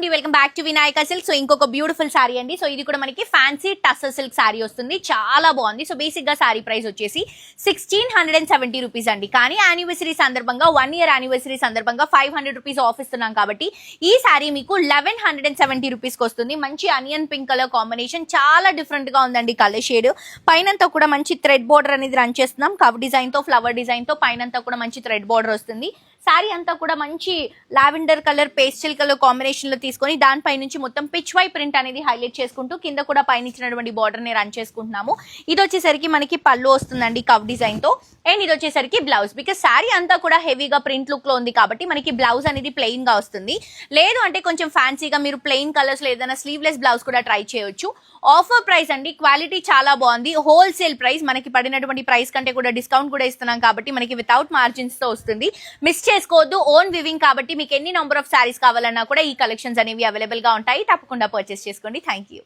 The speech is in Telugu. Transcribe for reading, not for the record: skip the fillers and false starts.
అండి, welcome back to Vinayaka silk. So ఇంకొక బ్యూటిఫుల్ సారీ అండి. సో ఇది కూడా మనకి ఫ్యాన్సీ టస్సర్ సిల్క్ సారీ వస్తుంది, చాలా బాగుంది. సో బేసిక్ గా సారీ ప్రైస్ వచ్చేసి 1670 రూపీస్ అండి. కానీ యానివర్సరీ సందర్భంగా 1 year యానివర్సరీ సందర్భంగా 500 రూపీస్ ఆఫ్ ఇస్తున్నాం కాబట్టి ఈ సారీ మీకు 1170 రూపీస్ కి వస్తుంది. మంచి అనియన్ పింక్ కలర్ కాంబినేషన్, చాలా డిఫరెంట్ గా ఉందండి కలర్ షేడ్. పైనంతా కూడా మంచి థ్రెడ్ బోర్డర్ అనేది రన్ చేస్తున్నాం, కవ్ డిజైన్ తో ఫ్లవర్ డిజైన్ తో పైనంతా కూడా మంచి థ్రెడ్ బోర్డర్ వస్తుంది. సారీ అంతా కూడా మంచి lavender colour pastel colour combination లో తీసుకొని దానిపై నుంచి మొత్తం పిచ్ వై ప్రింట్ అనేది హైలైట్ చేసుకుంటూ కింద కూడా పైన ఇచ్చినటువంటి బార్డర్ ని రన్ చేసుకుంటున్నాము. ఇది వచ్చేసరికి మనకి పళ్ళు వస్తుందండి కవ్ డిజైన్ తో, అండ్ ఇది వచ్చేసరికి బ్లౌజ్. బికాస్ సారీ అంతా కూడా హెవీగా ప్రింట్ లుక్ లో ఉంది కాబట్టి మనకి బ్లౌజ్ అనేది ప్లెయిన్ గా వస్తుంది. లేదు అంటే కొంచెం ఫ్యాన్సీగా మీరు ప్లెయిన్ కలర్స్ ఏదైనా స్లీవ్లెస్ బ్లౌజ్ కూడా ట్రై చేయొచ్చు. ఆఫర్ ప్రైస్ అండి, క్వాలిటీ చాలా బాగుంది. హోల్సేల్ ప్రైస్, మనకి పడినటువంటి ప్రైస్ కంటే కూడా డిస్కౌంట్ కూడా ఇస్తున్నాం కాబట్టి మనకి వితౌట్ మార్జిన్స్ తో వస్తుంది. మిస్ చేసుకోవద్దు. ఓన్ వివింగ్ కాబట్టి మీకు ఎన్ని నెంబర్ ఆఫ్ సారీస్ కావాలన్నా కూడా ఈ కలెక్షన్స్ అనేవి అవైలబుల్ గా ఉంటాయి. తప్పకుండా పర్చేస్ చేసుకోండి. Thank you.